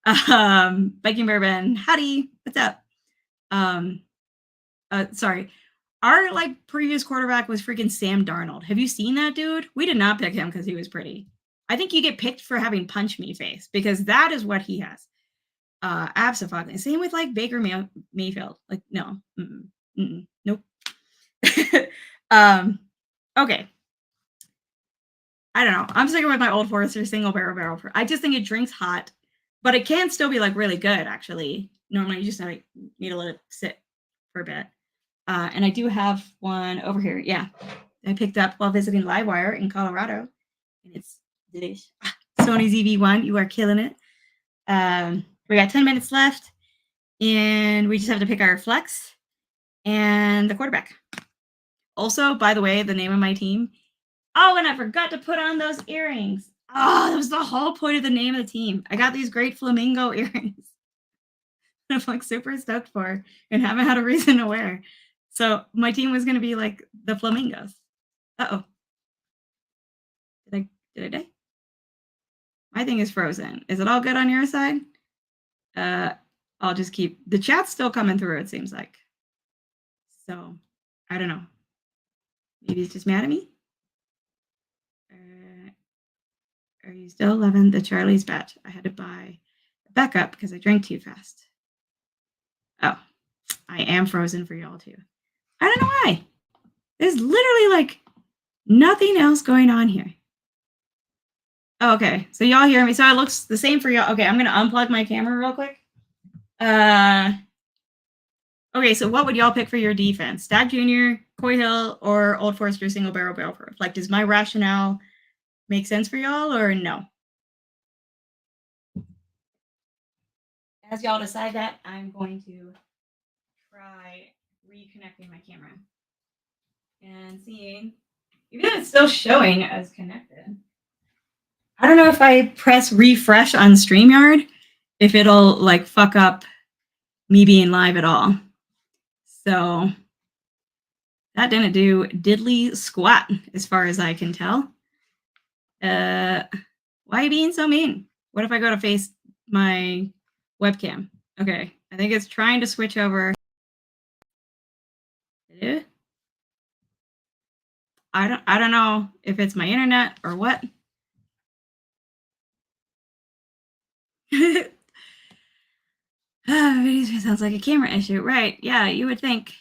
Biking Bourbon, howdy. What's up? Sorry. Our like previous quarterback was freaking Sam Darnold. Have you seen that dude? We did not pick him because he was pretty. I think you get picked for having punch me face because that is what he has. Absolutely. Same with like Baker Mayfield. Like no, nope. Okay. I don't know. I'm sticking with my Old Forester single barrel. I just think it drinks hot, but it can still be like really good. Actually, normally you just like need to let it sit for a bit. And I do have one over here. Yeah, I picked up while visiting Livewire in Colorado, and it's delicious. Sony ZV1, you are killing it. We got 10 minutes left, and we just have to pick our flex and the quarterback. Also, by the way, the name of my team. Oh, and I forgot to put on those earrings. Oh, that was the whole point of the name of the team. I got these great flamingo earrings. I'm like super stoked for and haven't had a reason to wear. So my team was going to be like the flamingos. Uh-oh. Did I die? My thing is frozen. Is it all good on your side? I'll just keep the chat's still coming through, it seems like. So I don't know. Maybe he's just mad at me. Are you still 11? The Charlie's bet. I had to buy a backup because I drank too fast. Oh, I am frozen for y'all too. I don't know why. There's literally like nothing else going on here. Oh, okay, so y'all hear me. So it looks the same for y'all. Okay, I'm gonna unplug my camera real quick. Okay, so what would y'all pick for your defense? Stag Jr., Coy Hill, or Old Forester single barrel proof? Like, does my rationale make sense for y'all or no? As y'all decide that, I'm going to try reconnecting my camera and seeing, even though it's still showing as connected. I don't know if I press refresh on StreamYard, if it'll like fuck up me being live at all. So that didn't do diddly squat as far as I can tell. Why are you being so mean? What if I go to face my webcam? Okay, I think it's trying to switch over. I don't know if it's my internet or what. Sounds like a camera issue, right? Yeah, you would think.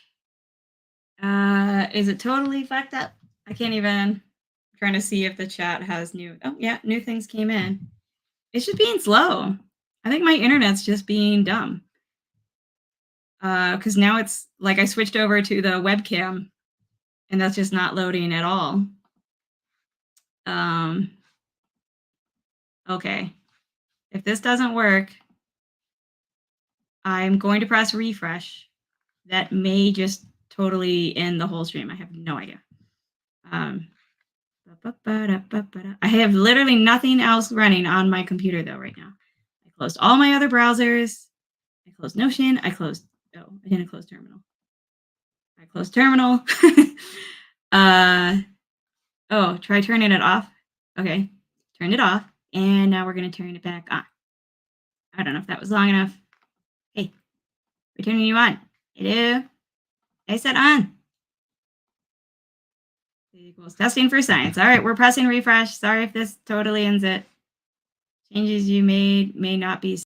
Is it totally fucked up? I can't even. I'm trying to see if the chat has new. Oh yeah, new things came in. It's just being slow. I think my internet's just being dumb. Because now it's like I switched over to the webcam, and that's just not loading at all. Okay. If this doesn't work, I'm going to press refresh. That may just totally end the whole stream. I have no idea. I have literally nothing else running on my computer though right now. I closed all my other browsers. I closed Notion. I didn't close Terminal. I closed Terminal. Try turning it off. Okay, turned it off. And now we're going to turn it back on. I don't know if that was long enough. Hey, we're turning you on. Hello? I said on. Equals testing for science. All right, we're pressing refresh. Sorry if this totally ends it. Changes you made may not be.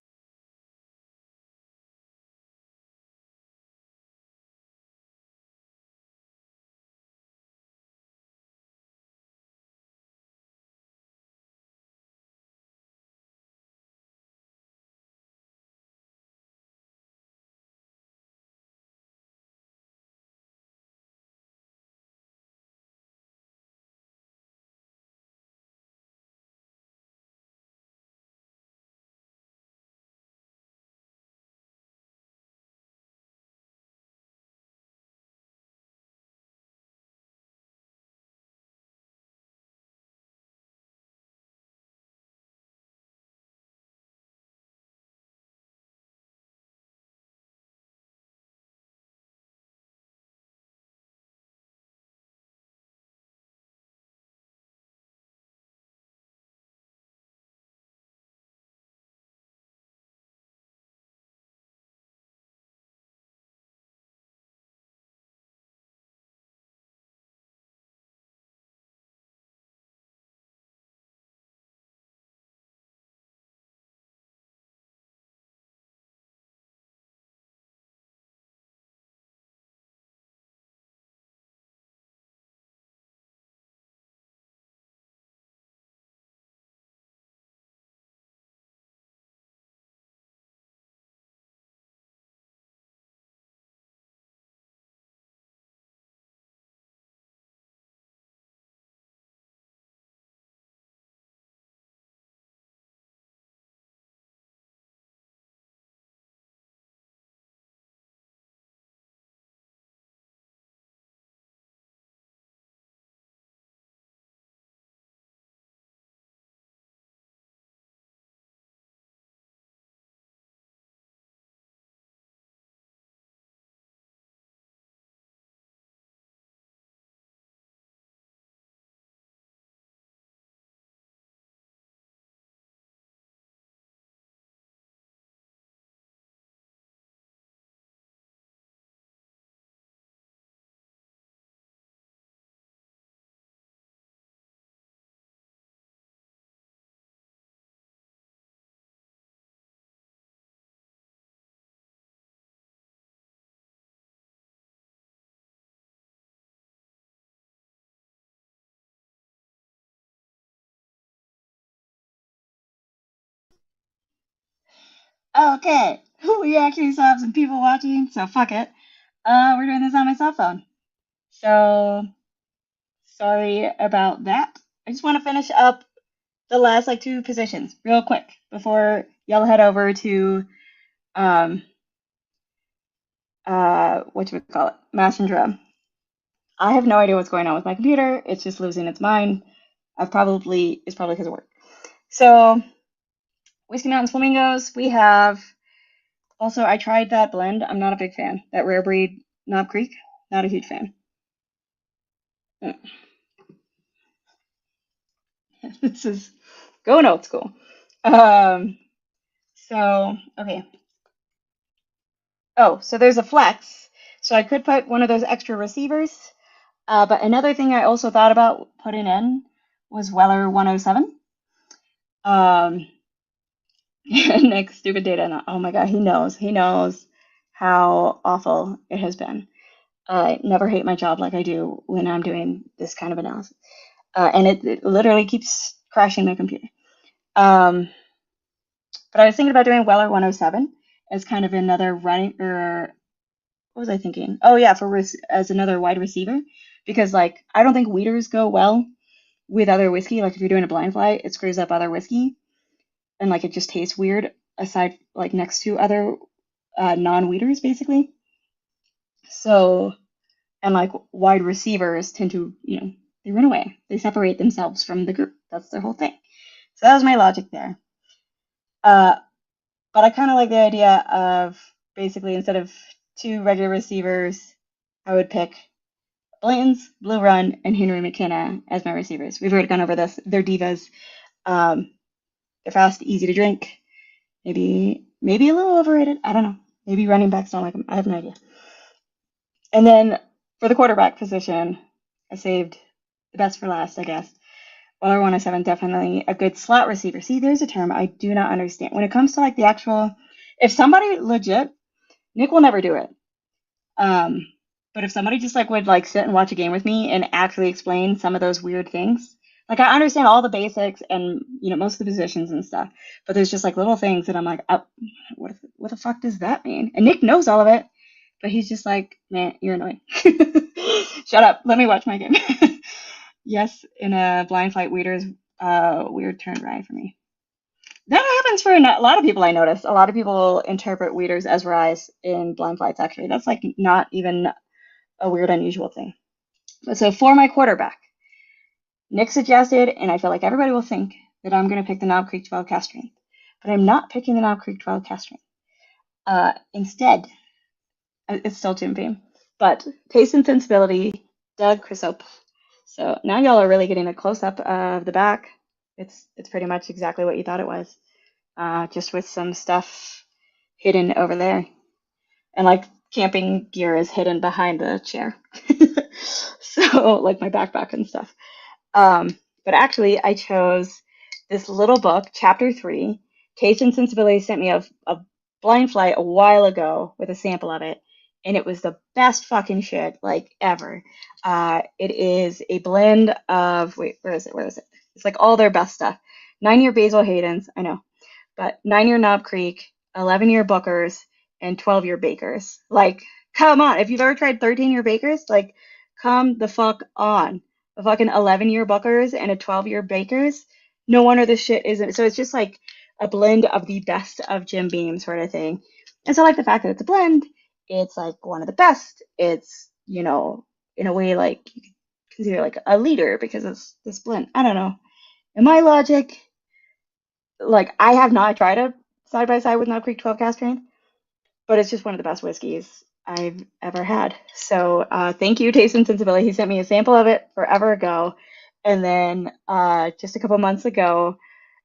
Okay, we actually still have some people watching, so fuck it. We're doing this on my cell phone. So, sorry about that. I just want to finish up the last like 2 positions real quick before y'all head over to whatchamacallit, mash and drum. I have no idea what's going on with my computer. It's just losing its mind. It's probably because of work. So Whiskey Mountain Flamingos, we have. Also, I tried that blend. I'm not a big fan. That rare breed Knob Creek, not a huge fan. This is going old school. Um, so, okay. Oh, so there's a flex. So I could put one of those extra receivers. But another thing I also thought about putting in was Weller 107. Nick, stupid data. Oh my God, he knows. He knows how awful it has been. I never hate my job like I do when I'm doing this kind of analysis. And it literally keeps crashing my computer. But I was thinking about doing Weller 107 as kind of another running, or what was I thinking? Oh yeah, as another wide receiver, because like I don't think weeders go well with other whiskey. Like if you're doing a blind fly, it screws up other whiskey, and like it just tastes weird aside like next to other non-weeders basically. So and like wide receivers tend to they run away, they separate themselves from the group. That's their whole thing. So that was my logic there. Uh, But I kind of like the idea of basically instead of two regular receivers, I would pick Blanton's, Blue Run, and Henry McKenna as my receivers. We've already gone over this. They're divas. Um, they're fast, easy to drink. Maybe a little overrated. I don't know. Maybe running backs don't like them. I have no idea. And then for the quarterback position, I saved the best for last, I guess. Weller 107, definitely a good slot receiver. See, there's a term I do not understand. When it comes to like the actual, if somebody legit, Nick will never do it. But if somebody just like would like sit and watch a game with me and actually explain some of those weird things, like I understand all the basics and most of the positions and stuff, but there's just like little things that I'm like, oh, what the fuck does that mean? And Nick knows all of it, but he's just like, man, you're annoying. Shut up. Let me watch my game. Yes, in a blind flight, weird turn rye for me. That happens for a lot of people. I notice a lot of people interpret weeders as ryes in blind flights. Actually, that's like not even a weird, unusual thing. So for my quarterback, Nick suggested, and I feel like everybody will think that I'm going to pick the Knob Creek 12 cast strength, but I'm not picking the Knob Creek 12 cast strength. Instead, it's still Jim Beam, but Taste and Sensibility, Doug Crisop. So now y'all are really getting a close up of the back. It's pretty much exactly what you thought it was, just with some stuff hidden over there, and like camping gear is hidden behind the chair. So like my backpack and stuff. But actually, I chose this little book, Chapter 3. Taste and Sensibility sent me a blind flight a while ago with a sample of it, and it was the best fucking shit like ever. It is a blend of wait, where is it? Where is it? It's like all their best stuff. 9-year Basil Hayden's, I know, but 9-year Knob Creek, 11-year Bookers, and 12-year Bakers. Like, come on! If you've ever tried 13-year Bakers, like, come the fuck on. A fucking 11-year Bookers and a 12-year Bakers. No wonder this shit isn't. So it's just like a blend of the best of Jim Beam sort of thing. And so, like, the fact that it's a blend, it's like one of the best. It's, in a way, like, you could consider like a leader because it's this blend. I don't know. In my logic, like, I have not tried it side by side with Knob Creek 12 cast strength, but it's just one of the best whiskeys I've ever had. So thank you, Taste and Sensibility. He sent me a sample of it forever ago. And then just a couple months ago,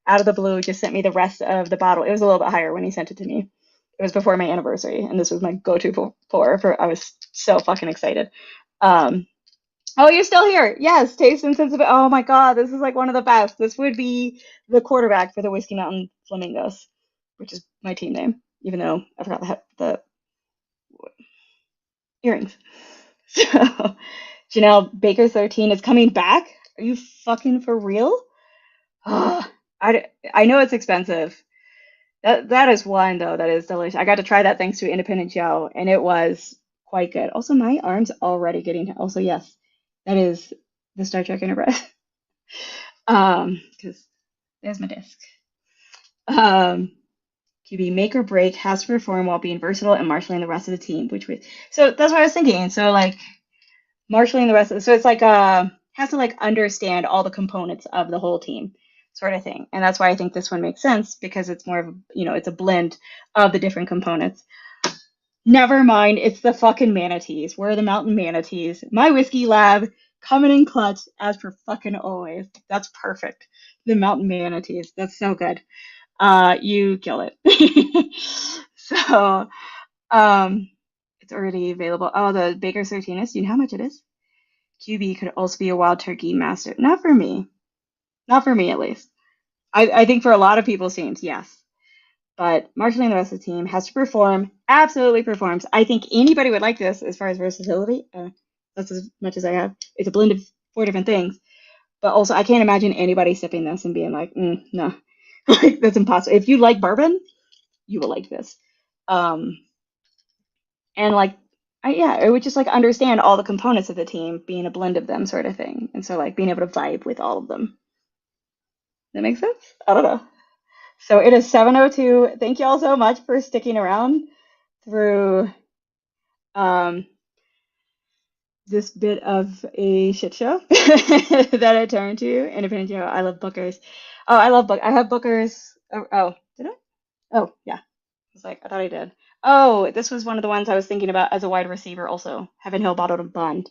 out of the blue, just sent me the rest of the bottle. It was a little bit higher when he sent it to me. It was before my anniversary, and this was my go-to pour. I was so fucking excited. Oh, you're still here. Yes, Taste and Sensibility. Oh my God, this is like one of the best. This would be the quarterback for the Whiskey Mountain Flamingos, which is my team name, even though I forgot the earrings. So, Janelle Baker 13 is coming back. Are you fucking for real? I know it's expensive. That is one though that is delicious. I got to try that thanks to Independent Joe, and it was quite good. Also, my arm's already getting. Also, yes, that is the Star Trek Enterprise. Because there's my disc. QB make or break, has to perform while being versatile and marshaling the rest of the team. So that's what I was thinking. So like marshaling the rest of so it's like has to like understand all the components of the whole team. sort of thing. And that's why I think this one makes sense, because it's more of, it's a blend of the different components. Never mind, it's the fucking manatees. Where are the mountain manatees? My whiskey lab coming in clutch as per fucking always. That's perfect. The mountain manatees. That's so good. You kill it. So, it's already available. Oh, the Baker's 13th. Do you know how much it is? QB could also be a wild turkey master. Not for me. Not for me, at least. I think for a lot of people, seems yes. But marshalling the rest of the team has to perform. Absolutely performs. I think anybody would like this as far as versatility. That's as much as I have. It's a blend of 4 different things. But also, I can't imagine anybody sipping this and being like, no. Like, that's impossible. If you like bourbon, you will like this. And like, it would just like understand all the components of the team being a blend of them, sort of thing. And so like being able to vibe with all of them. That makes sense? I don't know. So it is 7:02. Thank you all so much for sticking around through this bit of a shit show that I turned to. Independent Joe, I love bookers. Oh, I love book. I have bookers. Oh, did I? Oh, yeah. I was like, I thought I did. Oh, this was one of the ones I was thinking about as a wide receiver also. Heaven Hill Bottled and Bond.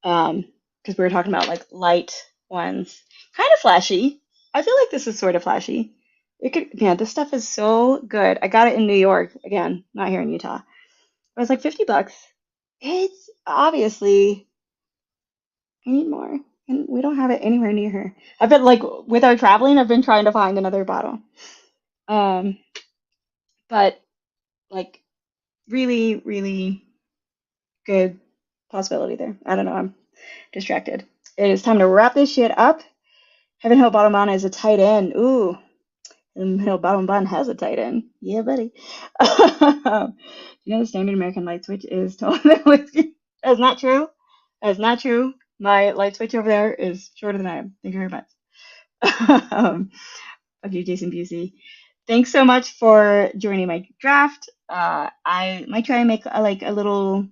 Because we were talking about like light ones. Kind of flashy. I feel like this is sort of flashy. This stuff is so good. I got it in New York. Again, not here in Utah. It was like $50. It's obviously, I need more. And we don't have it anywhere near here. I've been like, with our traveling, I've been trying to find another bottle. But like, really, really good possibility there. I don't know. I'm distracted. It is time to wrap this shit up. Heaven Hill Bottom Bond is a tight end. Ooh. Heaven Hill Bottom Bond has a tight end. Yeah, buddy. You know the standard American light switch is taller than whiskey? That's not true. That's not true. My light switch over there is shorter than I am. Thank you very much. Of you, Jason Busey. Thanks so much for joining my draft. I might try and make a little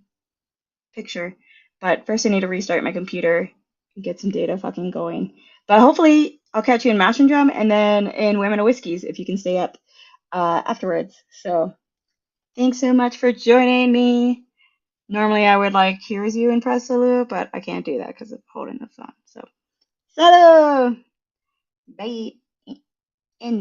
picture, but first I need to restart my computer and get some data fucking going. But hopefully I'll catch you in Mash and Drum and then in Women of Whiskeys if you can stay up afterwards. So thanks so much for joining me. Normally I would like here's you and press Salud, but I can't do that because of holding the phone. So Salud! Bye. In